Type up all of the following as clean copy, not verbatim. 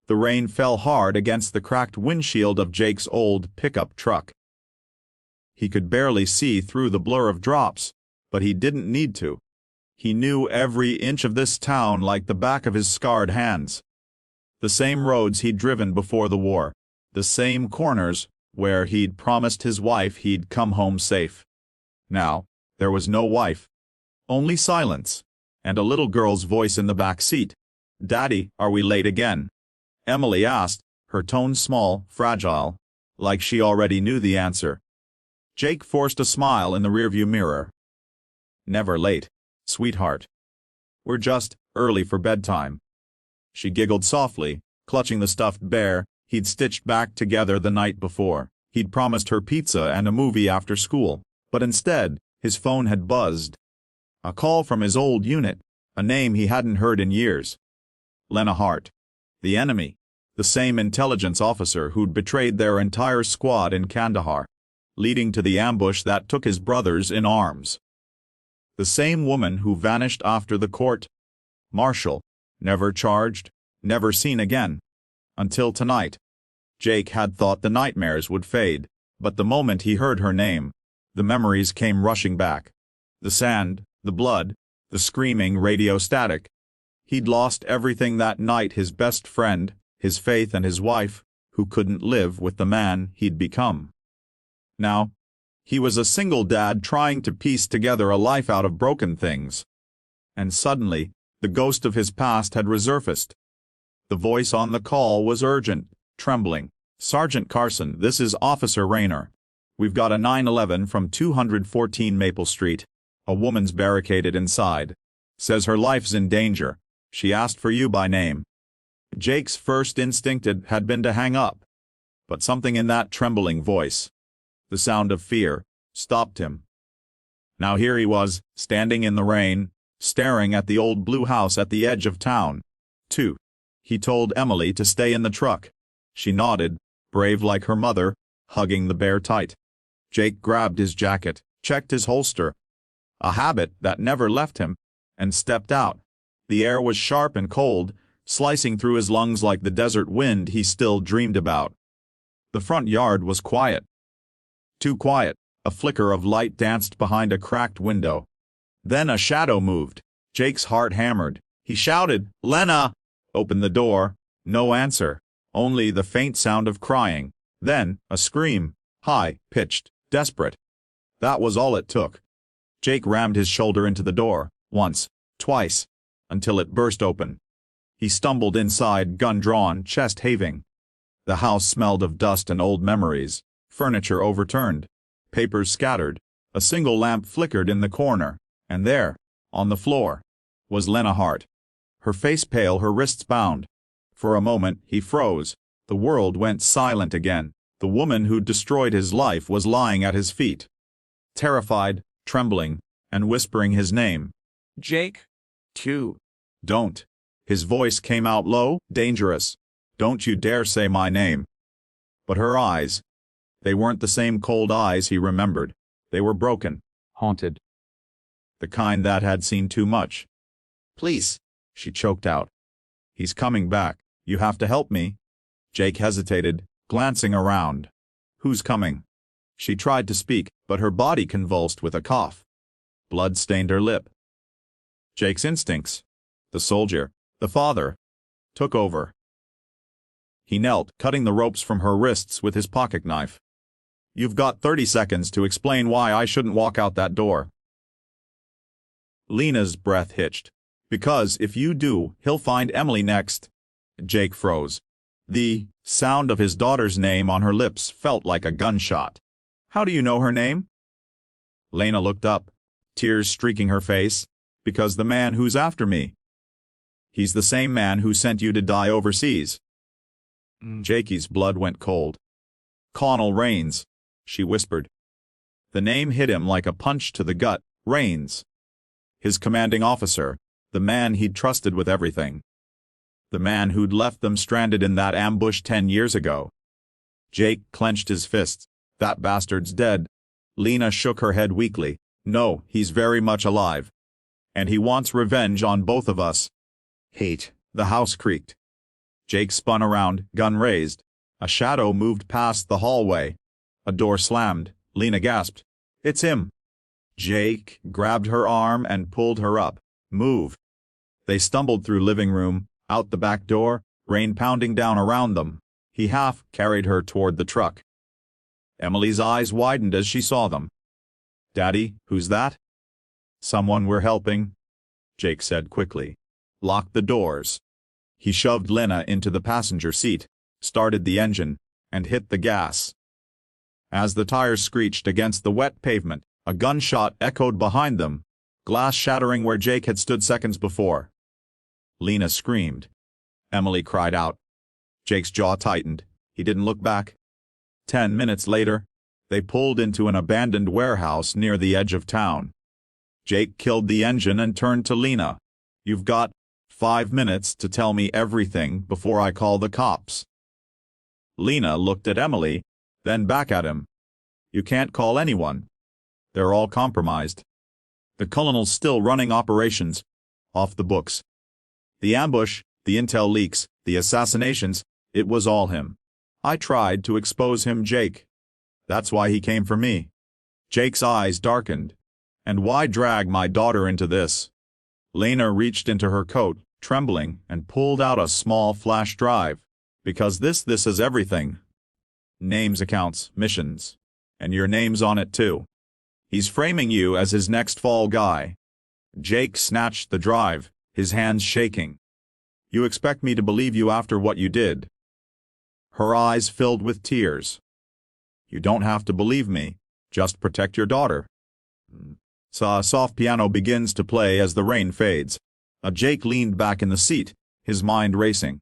The rain fell hard against the cracked windshield of Jake's old pickup truck. He could barely see through the blur of drops, but he didn't need to. He knew every inch of this town like the back of his scarred hands. The same roads he'd driven before the war, the same corners where he'd promised his wife he'd come home safe. Now, there was no wife. Only silence, and a little girl's voice in the back seat. "Daddy, are we late again?" Emily asked, her tone small, fragile, like she already knew the answer. Jake forced a smile in the rearview mirror. "Never late, sweetheart. We're just early for bedtime." She giggled softly, clutching the stuffed bear he'd stitched back together the night before. He'd promised her pizza and a movie after school, but instead, his phone had buzzed. A call from his old unit, a name he hadn't heard in years. Lena Hart. The enemy. The same intelligence officer who'd betrayed their entire squad in Kandahar, leading to the ambush that took his brothers in arms. The same woman who vanished after the court martial, never charged, never seen again. Until tonight. Jake had thought the nightmares would fade, but the moment he heard her name, the memories came rushing back. The sand, the blood, the screaming radio static. He'd lost everything that night: his best friend, his faith, and his wife, who couldn't live with the man he'd become. Now, he was a single dad trying to piece together a life out of broken things. And suddenly, the ghost of his past had resurfaced. The voice on the call was urgent, trembling. "Sergeant Carson, this is Officer Rayner. We've got a 911 from 214 Maple Street. A woman's barricaded inside. Says her life's in danger. She asked for you by name." Jake's first instinct had been to hang up. But something in that trembling voice, the sound of fear, stopped him. Now here he was, standing in the rain, staring at the old blue house at the edge of town. He told Emily to stay in the truck. She nodded, brave like her mother, hugging the bear tight. Jake grabbed his jacket, checked his holster, a habit that never left him, and stepped out. The air was sharp and cold, slicing through his lungs like the desert wind he still dreamed about. The front yard was quiet. Too quiet. A flicker of light danced behind a cracked window. Then a shadow moved. Jake's heart hammered. He shouted, "Lena!" Opened the door. No answer. Only the faint sound of crying. Then, a scream. High-pitched, desperate. That was all it took. Jake rammed his shoulder into the door, once, twice, until it burst open. He stumbled inside, gun drawn, chest heaving. The house smelled of dust and old memories, furniture overturned, papers scattered. A single lamp flickered in the corner, and there, on the floor, was Lena Hart. Her face pale, her wrists bound. For a moment, he froze. The world went silent again. The woman who'd destroyed his life was lying at his feet. Terrified, trembling, and whispering his name. "Jake? Don't." His voice came out low, dangerous. "Don't you dare say my name." But her eyes. They weren't the same cold eyes he remembered. They were broken. Haunted. The kind that had seen too much. "Please," she choked out. "He's coming back. You have to help me." Jake hesitated, glancing around. "Who's coming?" She tried to speak, but her body convulsed with a cough. Blood stained her lip. Jake's instincts, the soldier, the father, took over. He knelt, cutting the ropes from her wrists with his pocket knife. "You've got 30 seconds to explain why I shouldn't walk out that door." Lena's breath hitched. "Because if you do, he'll find Emily next." Jake froze. The sound of his daughter's name on her lips felt like a gunshot. "How do you know her name?" Lena looked up, tears streaking her face. "Because the man who's after me. He's the same man who sent you to die overseas." Jakey's blood went cold. "Connell Rains," she whispered. The name hit him like a punch to the gut. Rains. His commanding officer, the man he'd trusted with everything. The man who'd left them stranded in that ambush 10 years ago. Jake clenched his fists. "That bastard's dead." Lena shook her head weakly. "No, he's very much alive. And he wants revenge on both of us." Hate. The house creaked. Jake spun around, gun raised. A shadow moved past the hallway. A door slammed. Lena gasped. "It's him." Jake grabbed her arm and pulled her up. "Move." They stumbled through living room, out the back door, rain pounding down around them. He half carried her toward the truck. Emily's eyes widened as she saw them. "Daddy, who's that?" "Someone we're helping," Jake said quickly. "Lock the doors." He shoved Lena into the passenger seat, started the engine, and hit the gas. As the tires screeched against the wet pavement, a gunshot echoed behind them, glass shattering where Jake had stood seconds before. Lena screamed. Emily cried out. Jake's jaw tightened. He didn't look back. 10 minutes later, they pulled into an abandoned warehouse near the edge of town. Jake killed the engine and turned to Lena. "You've got 5 minutes to tell me everything before I call the cops." Lena looked at Emily, then back at him. "You can't call anyone. They're all compromised. The colonel's still running operations. Off the books. The ambush, the intel leaks, the assassinations, it was all him. I tried to expose him, Jake. That's why he came for me." Jake's eyes darkened. "And why drag my daughter into this?" Lena reached into her coat, trembling, and pulled out a small flash drive. "Because this is everything. Names, accounts, missions. And your name's on it too. He's framing you as his next fall guy." Jake snatched the drive, his hands shaking. "You expect me to believe you after what you did?" Her eyes filled with tears. "You don't have to believe me. Just protect your daughter." A soft piano begins to play as the rain fades. Jake leaned back in the seat, his mind racing.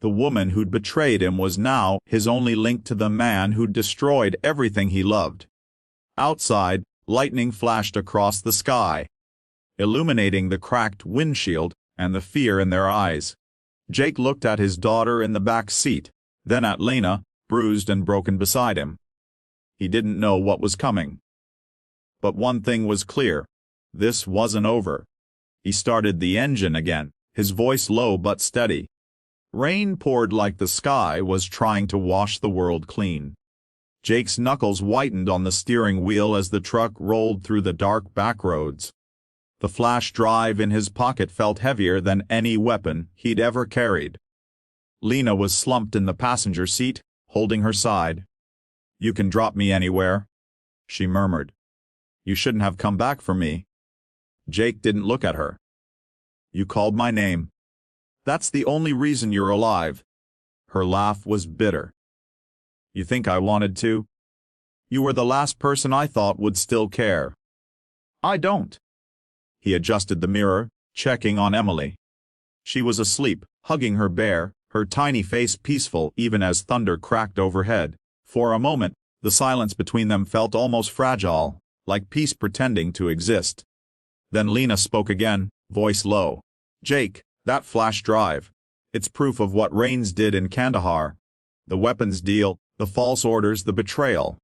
The woman who'd betrayed him was now his only link to the man who'd destroyed everything he loved. Outside, lightning flashed across the sky, illuminating the cracked windshield and the fear in their eyes. Jake looked at his daughter in the back seat, then at Lena, bruised and broken beside him. He didn't know what was coming. But one thing was clear. This wasn't over. He started the engine again, his voice low but steady. Rain poured like the sky was trying to wash the world clean. Jake's knuckles whitened on the steering wheel as the truck rolled through the dark back roads. The flash drive in his pocket felt heavier than any weapon he'd ever carried. Lena was slumped in the passenger seat, holding her side. "You can drop me anywhere," she murmured. "You shouldn't have come back for me." Jake didn't look at her. "You called my name. That's the only reason you're alive." Her laugh was bitter. "You think I wanted to? You were the last person I thought would still care." "I don't." He adjusted the mirror, checking on Emily. She was asleep, hugging her bear, her tiny face peaceful even as thunder cracked overhead. For a moment, the silence between them felt almost fragile, like peace pretending to exist. Then Lena spoke again, voice low. "Jake, that flash drive. It's proof of what Rains did in Kandahar. The weapons deal, the false orders, the betrayal.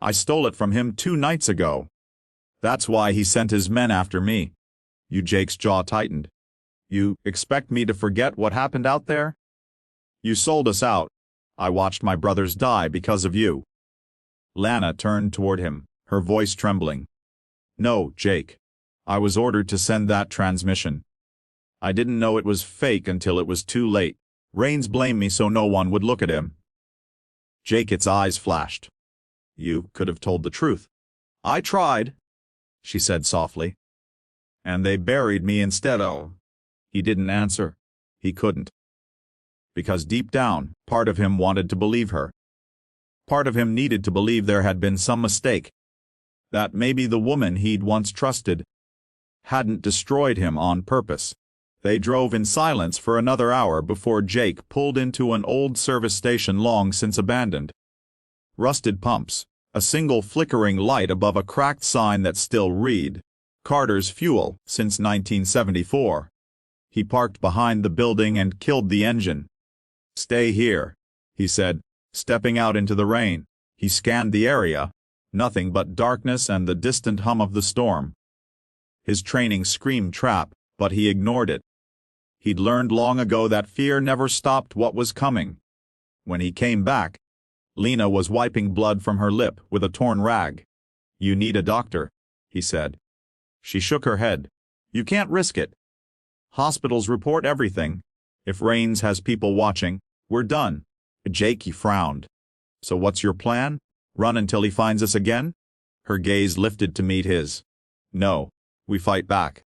I stole it from him 2 nights ago. That's why he sent his men after me." Jake's jaw tightened. "You expect me to forget what happened out there? You sold us out. I watched my brothers die because of you." Lana turned toward him, her voice trembling. "No, Jake. I was ordered to send that transmission. I didn't know it was fake until it was too late. Rains blamed me so no one would look at him." Jake's eyes flashed. "You could have told the truth." "I tried," she said softly. "And they buried me instead." "Oh." He didn't answer. He couldn't. Because deep down, part of him wanted to believe her. Part of him needed to believe there had been some mistake. That maybe the woman he'd once trusted hadn't destroyed him on purpose. They drove in silence for another hour before Jake pulled into an old service station long since abandoned. Rusted pumps, a single flickering light above a cracked sign that still read, "Carter's Fuel, since 1974. He parked behind the building and killed the engine. "Stay here," he said, stepping out into the rain. He scanned the area. Nothing but darkness and the distant hum of the storm. His training screamed trap, but he ignored it. He'd learned long ago that fear never stopped what was coming. When he came back, Lena was wiping blood from her lip with a torn rag. "You need a doctor," he said. She shook her head. "You can't risk it. Hospitals report everything. If Rains has people watching, we're done." Jakey frowned. "So what's your plan? Run until he finds us again?" Her gaze lifted to meet his. "No, we fight back."